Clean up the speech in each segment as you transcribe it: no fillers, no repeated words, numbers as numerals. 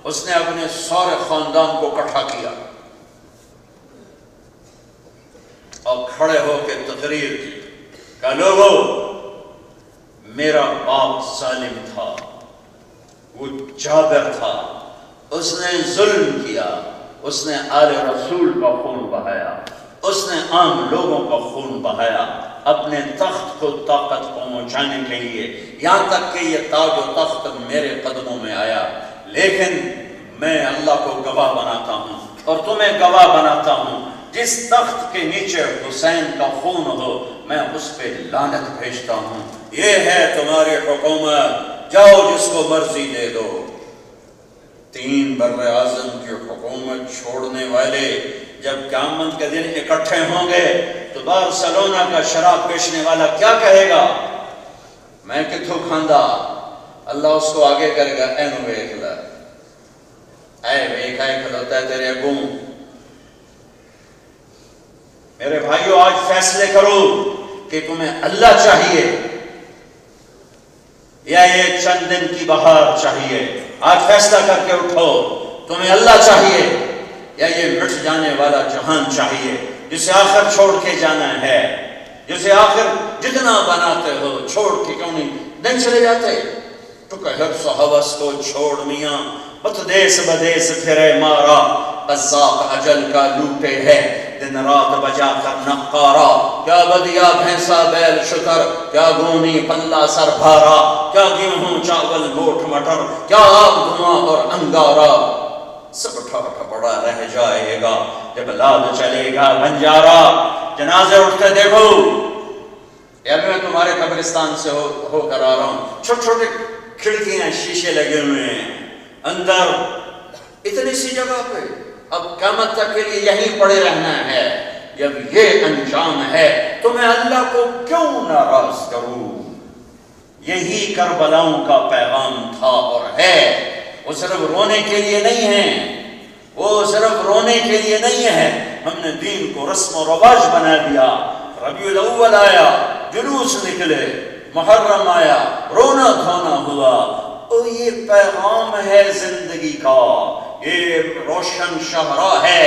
اس نے اپنے سارے خاندان کو اکٹھا کیا اور کھڑے ہو کے تقریر کی کہ لوگو میرا باپ ظالم تھا، وہ جابر تھا، اس نے ظلم کیا، اس نے آل رسول کا خون بہایا، اس نے عام لوگوں کا خون بہایا اپنے تخت کو طاقت پہنچانے کے لیے، یہاں تک کہ یہ تاج و تخت میرے قدموں میں آیا، لیکن میں اللہ کو گواہ بناتا ہوں اور تمہیں گواہ بناتا ہوں، جس تخت کے نیچے حسین کا خون ہو میں اس پہ لعنت بھیجتا ہوں۔ یہ ہے تمہاری حکومت، جاؤ جس کو مرضی دے دو۔ 3 بر اعظم کی حکومت چھوڑنے والے جب قیامت کے دن اکٹھے ہوں گے تو بارسلونا کا شراب بیچنے والا کیا کہے گا؟ میں کتھوں کھاندا؟ اللہ اس کو آگے کرے گا، اے نو ویکھ لے، اے ویکھ آئے کھلوتا ہے تیرے اگوں۔ میرے بھائیو آج فیصلے کرو کہ تمہیں اللہ چاہیے یا یہ چند دن کی بہار چاہیے۔ آج فیصلہ کر کے اٹھو، تمہیں اللہ چاہیے یا یہ مٹ جانے والا جہان چاہیے جسے آخر چھوڑ کے جانا ہے، جسے آخر جتنا بناتے ہو چھوڑ کے کیوں نہیں دن چلے جاتے؟ تو کہ حرص و حوث کو چھوڑ میاں، مت دیس بدیس پھرے مارا، قذاق اجل کا لوٹے ہے دن رات بجا کر نقارا، کیا بدیا بھینسا بیل شکر، کیا گونی پلہ سر بھارا، کیا گیہوں چاول گوٹھ مٹر، کیا آگ دھواں اور انگارا، سب ٹھاٹھ پڑا رہ جائے گا جب لاد چلے گا بنجارا۔ جنازے اٹھتے دیکھو، یا میں تمہارے قبرستان سے ہو کر آ رہا ہوں، چھوٹے چھوٹے کھڑکیاں شیشے لگے ہوئے ہیں، اندر اتنی سی جگہ پہ اب قیامت تک کے لیے یہیں پڑے رہنا ہے۔ جب یہ انجام ہے تو میں اللہ کو کیوں ناراض کروں؟ یہی کربلاؤں کا پیغام تھا اور ہے۔ وہ صرف رونے کے لیے نہیں ہے، وہ صرف رونے کے لیے نہیں ہے، ہم نے دین کو رسم و رواج بنا دیا۔ ربیع الاول آیا، جلوس نکلے، محرم آیا، رونا دھونا ہوا، اور یہ پیغام ہے زندگی کا، یہ روشن شاہراہ ہے،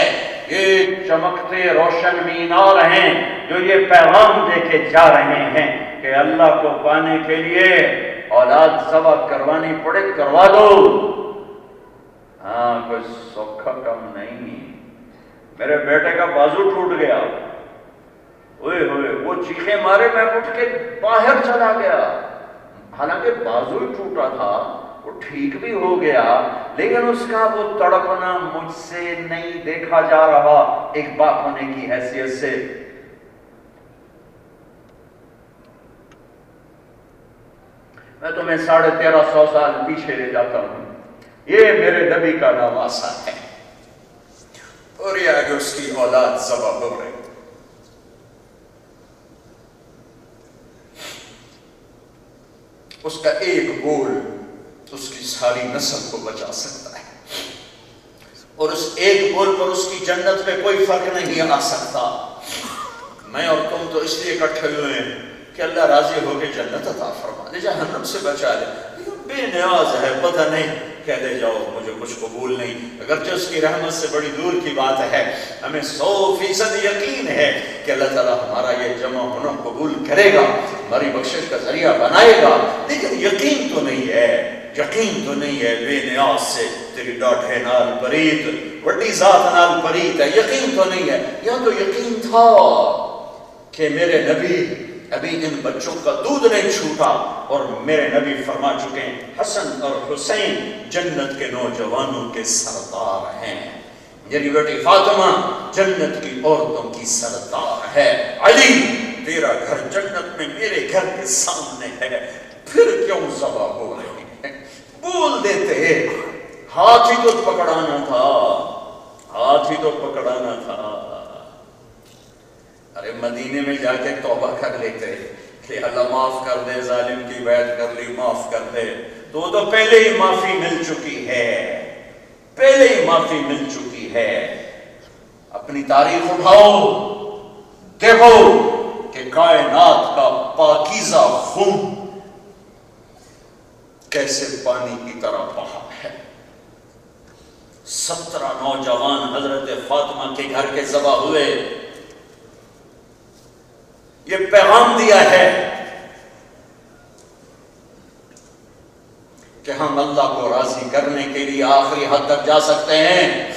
یہ چمکتے روشن مینار ہیں جو یہ پیغام دے کے جا رہے ہیں کہ اللہ کو پانے کے لیے اولاد ذبح کروانی پڑے کروا دو۔ ہاں کوئی سوکھا کم نہیں۔ میرے بیٹے کا بازو ٹوٹ گیا، اوئے ہوئے وہ چیخے مارے، میں اٹھ کے باہر چلا گیا، حالانکہ بازو ہی ٹوٹا تھا، وہ ٹھیک بھی ہو گیا، لیکن اس کا وہ تڑپنا مجھ سے نہیں دیکھا جا رہا ایک باپ ہونے کی حیثیت سے۔ میں تمہیں 1350 سال پیچھے لے جاتا ہوں، یہ میرے نبی کا نواسہ ہے، اور یہ آگے اس کی اولاد ذبح ہو رہی۔ اس کا ایک بول اس کی ساری نسل کو بچا سکتا ہے، اور اس ایک بول پر اس کی جنت پہ کوئی فرق نہیں آ سکتا۔ میں اور تم تو اس لیے اکٹھے ہوئے ہیں کہ اللہ راضی ہو کے جنت عطا فرما دے، جہنم سے بچا دے۔ بے نیاز ہے، پتہ نہیں کہہ دے جاؤ مجھے کچھ قبول نہیں، اگرچہ اس کی رحمت سے بڑی دور کی بات ہے، ہمیں 100% یقین ہے کہ اللہ تعالیٰ ہمارا یہ جمع ہونا قبول کرے گا، ہماری بخشش کا ذریعہ بنائے گا، لیکن یقین تو نہیں ہے، یقین تو نہیں ہے۔ بے نیاز سے تیری ڈاٹھے نال پریت، وڈی ذات نال پریت ہے، یقین تو نہیں ہے۔ یہاں تو یقین تھا کہ میرے نبی ابھی ان بچوں کا دودھ نہیں چھوٹا، اور میرے نبی فرما چکے ہیں حسن اور حسین جنت کے نوجوانوں کے سردار ہیں، میری بیٹی فاطمہ جنت کی عورتوں کی سردار ہے، علی تیرا گھر جنت میں میرے گھر کے سامنے ہے، پھر کیوں ذبح ہو رہے ہیں؟ بول دیتے، ہاتھ ہی تو پکڑانا تھا، ہاتھ ہی تو پکڑانا تھا۔ ارے مدینے میں جا کے توبہ کر لیتے کہ اللہ معاف کر دے، ظالم کی بیعت کر لی معاف کر دے، تو پہلے ہی معافی مل چکی ہے، پہلے ہی معافی مل چکی ہے۔ اپنی تاریخ اٹھاؤ، دیکھو کہ کائنات کا پاکیزہ خون کیسے پانی کی طرح بہا ہے، 17 نوجوان حضرت فاطمہ کے گھر کے ذبح ہوئے. یہ پیغام دیا ہے کہ ہم اللہ کو راضی کرنے کے لیے آخری حد تک جا سکتے ہیں.